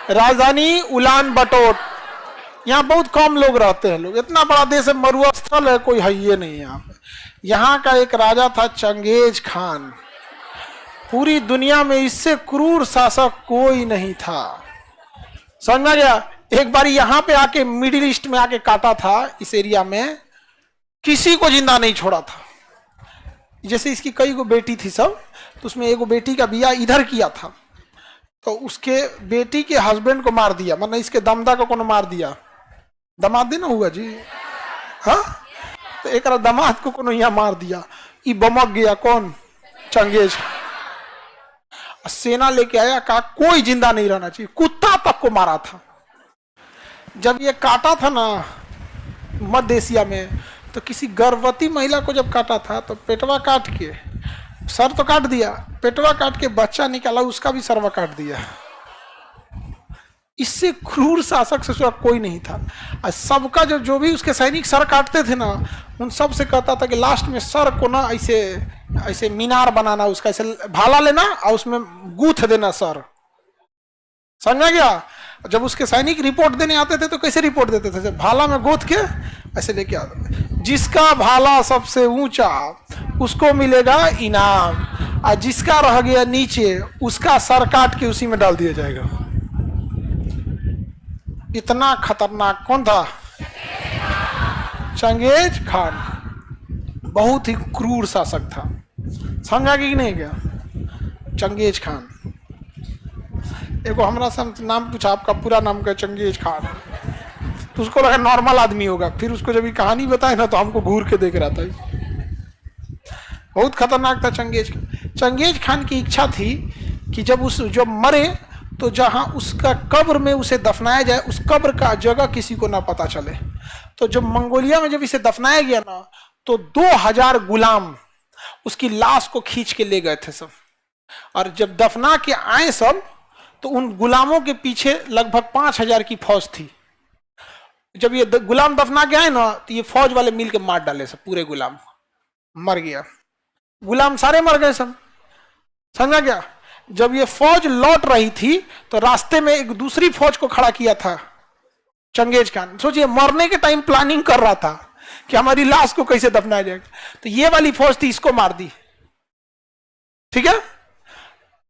राजधानी उलान बटोर। यहाँ बहुत कम लोग रहते हैं। लोग, इतना बड़ा देश है, मरुस्थल है, कोई है ये नहीं यहाँ पे। यहाँ का एक राजा था चंगेज खान। पूरी दुनिया में इससे क्रूर शासक कोई नहीं था। समझ में गया? एक बार यहाँ पे आके मिडिल ईस्ट में आके काटा था, इस एरिया में किसी को जिंदा नहीं छोड़ा था। जैसे इसकी कई गो बेटी थी सब, तो उसमें एगो बेटी का बियाह इधर किया था, तो उसके बेटी के हस्बैंड को मार दिया, मतलब इसके दमदा को कोनो मार दिया। दमाद ना हुआ जी, हाँ, तो एक दमाद को कोनो यहाँ मार दिया। ये बमक गया कौन? चंगेज। सेना लेके आया, कहा कोई जिंदा नहीं रहना चाहिए, कुत्ता तक को मारा था। जब ये काटा था ना मध्य एशिया में, तो किसी गर्भवती महिला को जब काटा था तो पेटवा काट के, सर तो काट दिया, पेटवा काट के बच्चा निकाला, उसका भी सरवा काट दिया। इससे क्रूर शासक से कोई नहीं था। और सबका जो भी उसके सैनिक सर काटते थे ना, उन सब से कहता था कि लास्ट में सर को ना ऐसे ऐसे मीनार बनाना, उसका ऐसे भाला लेना और उसमें गूंथ देना सर। समझ गया? जब उसके सैनिक रिपोर्ट देने आते थे तो कैसे रिपोर्ट देते थे? भाला में गूंथ के ऐसे लेके आते थे। जिसका भाला सबसे ऊंचा उसको मिलेगा इनाम, और जिसका रह गया नीचे उसका सर काट के उसी में डाल दिया जाएगा। इतना खतरनाक कौन था? Genghis Khan. बहुत ही क्रूर शासक था। समझा कि नहीं गया? Genghis Khan. एगो हमरा से नाम पूछा, आपका पूरा नाम क्या? Genghis Khan. तो उसको लगा नॉर्मल आदमी होगा, फिर उसको जब ये कहानी बताए ना तो हमको घूर के देख रहा था। बहुत खतरनाक था चंगेज खान। चंगेज खान की इच्छा थी कि जब मरे तो जहां उसका कब्र में उसे दफनाया जाए, उस कब्र का जगह किसी को ना पता चले। तो जब मंगोलिया में जब इसे दफनाया गया ना, तो 2000 गुलाम उसकी लाश को खींच के ले गए थे सब। और जब दफना के आए सब, तो उन गुलामों के पीछे लगभग 5000 की फौज थी। जब ये गुलाम दफना के आए ना, तो ये फौज वाले मिल के मार डाले सब, पूरे गुलाम मर गया। गुलाम सारे मर गए सब। समझा गया? जब ये फौज लौट रही थी तो रास्ते में एक दूसरी फौज को खड़ा किया था चंगेज खान। सोचिए, मरने के टाइम प्लानिंग कर रहा था कि हमारी लाश को कैसे दफनाया जाएगा। तो ये वाली फौज थी, इसको मार दी। ठीक है?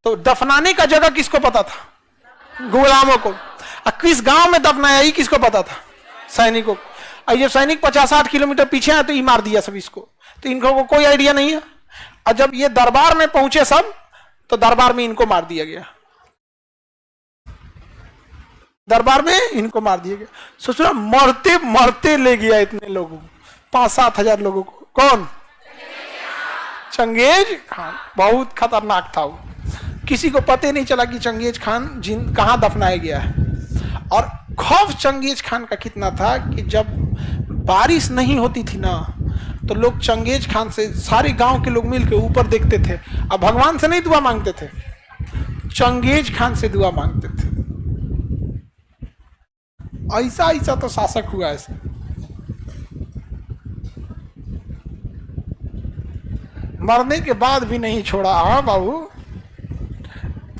तो दफनाने का जगह किसको पता था? गुलामों को। और किस गांव में दफनाया ही किसको पता था? सैनिकों को। और ये सैनिक 50-60 किलोमीटर पीछे है तो ये मार दिया सब इसको, तो इनको कोई आइडिया नहीं है। और जब ये दरबार में पहुंचे सब, तो दरबार में इनको मार दिया गया। दरबार में इनको मार दिया गया। सोचो, मरते मरते ले गया इतने लोगों को, 5-7 हजार लोगों को। कौन? Genghis Khan. बहुत खतरनाक था वो। किसी को पता नहीं चला कि चंगेज खान कहां दफनाया गया है। और खौफ चंगेज खान का कितना था कि जब बारिश नहीं होती थी ना, तो लोग चंगेज खान से, सारे गांव के लोग मिलकर ऊपर देखते थे। अब भगवान से नहीं दुआ मांगते थे, चंगेज खान से दुआ मांगते थे। ऐसा ऐसा तो शासक हुआ ऐसे। मरने के बाद भी नहीं छोड़ा। हाँ बाबू,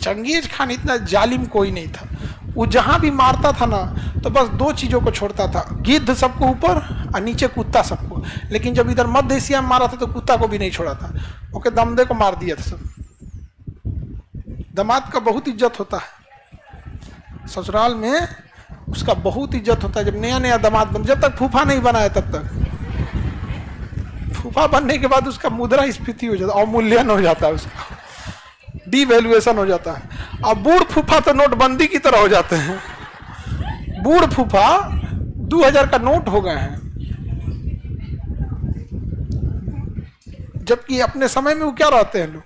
चंगेज खान इतना जालिम कोई नहीं था। वो जहां भी मारता था ना, तो बस 2 चीजों को छोड़ता था, गिद्ध सबको ऊपर और नीचे कुत्ता सबको। लेकिन जब इधर मध्य एशिया में मारा था तो कुत्ता को भी नहीं छोड़ा था, ओके, दमदे को मार दिया था सब। दामाद का बहुत इज्जत होता है ससुराल में, उसका बहुत इज्जत होता है। जब नया नया दामाद बन, जब तक फूफा नहीं बना है तब तक। फूफा बनने के बाद उसका मुद्रा स्फीति हो जाता है, अवमूल्यन हो जाता है, उसका डिवैल्यूएशन हो जाता है। अब बूढ़ फूफा तो नोटबंदी की तरह हो जाते हैं। बूढ़ फूफा 2000 का नोट हो गए हैं, जबकि अपने समय में वो क्या रहते हैं लोग।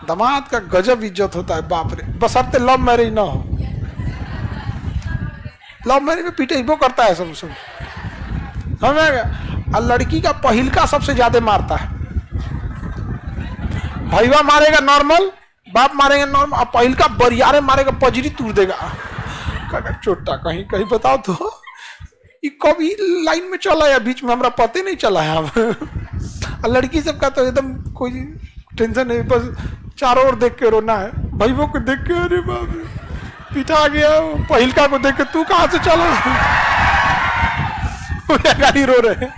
दामाद का गजब इज्जत होता है, बाप रे। बशर्ते लव मैरिज ना हो। लव मैरिज में पिटेबो करता है सब समझ गया। और लड़की का पहिलका सबसे ज्यादा मारता है। भैया मारेगा नॉर्मल, बाप मारेगा नॉर्मल, और पहिलका बरियारे मारेगा, पजरी तोड़ देगा। चोटा कहीं कहीं बताओ तो, ये कभी लाइन में चला है, बीच में हमरा पता नहीं चला है। अब लड़की सबका तो एकदम कोई टेंशन नहीं, बस चारों ओर देख के रोना है। भाइयों को देख के अरे बाप रे, पिटा गया, पहिलका को देख के तू कहां से चलो गाड़ी रो रहे हैं।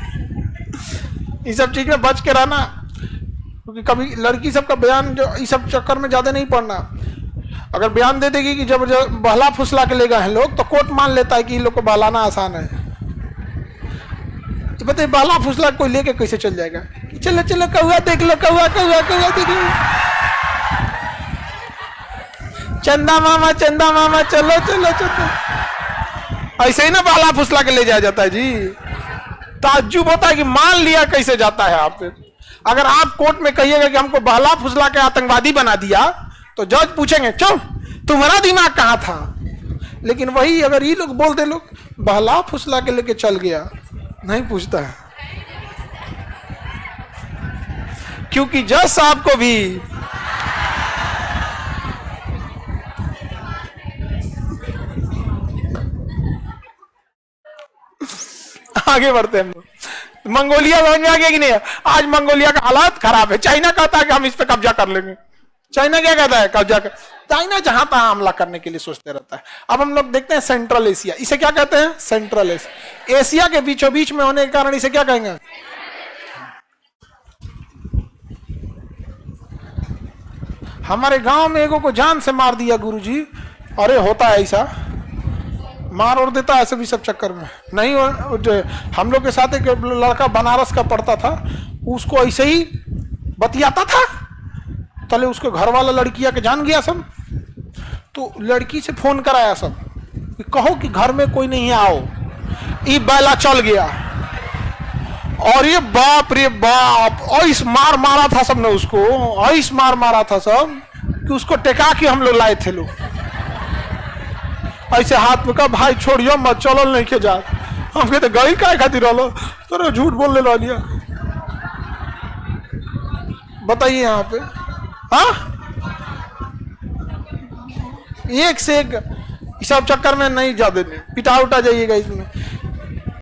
इस सब चीज में बच के रहना, क्योंकि कभी लड़की सबका बयान जो इस सब चक्कर में ज्यादा नहीं पड़ना। अगर बयान दे देगी कि जब बहला फुसला के ले गए हैं लोग, तो कोर्ट मान लेता है कि इन लोग को बहलाना आसान है। तो बताइए बहला फुसला कोई लेके कैसे चल जाएगा कि चलो चलो कौआ देख लो, कौआ कौआ कौआ देख लो, चंदा मामा चलो चलो चलो, ऐसे ही ना बहला फुसला के ले जाया जाता है जी। ताज्जुब होता है कि मान लिया कैसे जाता है आप। अगर आप कोर्ट में कहिएगा कि हमको बहला फुसला के आतंकवादी बना दिया, तो जज पूछेंगे चल तुम्हारा दिमाग कहां था। लेकिन वही अगर ये लोग बोल दे, लोग बहला फुसला के लेके चल गया, नहीं पूछता है, क्योंकि जज साहब को भी आगे बढ़ते हैं। मंगोलिया समझ में आ गया कि नहीं? आज मंगोलिया का हालात खराब है। चाइना कहता है कि हम इस पे कब्जा कर लेंगे। चाइना क्या कहता है? कब्जा कर। चाइना जहां तहां हमला करने के लिए सोचते रहता है। अब हम लोग देखते हैं सेंट्रल एशिया, इसे क्या कहते हैं? Central Asia. एशिया के बीचों बीच में होने के कारण इसे क्या कहेंगे? हमारे गांव में एगो को जान से मार दिया गुरुजी। अरे होता है ऐसा, मार और देता है ऐसे भी सब चक्कर में नहीं। हम लोग के साथ एक लड़का बनारस का पढ़ता था, उसको ऐसे ही बतियाता था, तले उसके घर वाला लड़कियां के जान गया सब, तो लड़की से फोन कराया सब कि कहो कि घर में कोई नहीं है, आओ। ये बैला चल गया और ये बाप रे बाप ऐस मार मारा था सबने उसको, ऐस मार मारा था सब कि उसको टेका के हम लोग लाए थे लोग ऐसे हाथ में। कहा भाई छोड़ियो मत, चलो नहीं के जा। हम कहते गई काय खातिर रहो, तो झूठ बोलने ला लिया। बताइए यहाँ पे, हाँ एक से एक सब चक्कर में नहीं जा देने, पिटा उठा जाइएगा इसमें।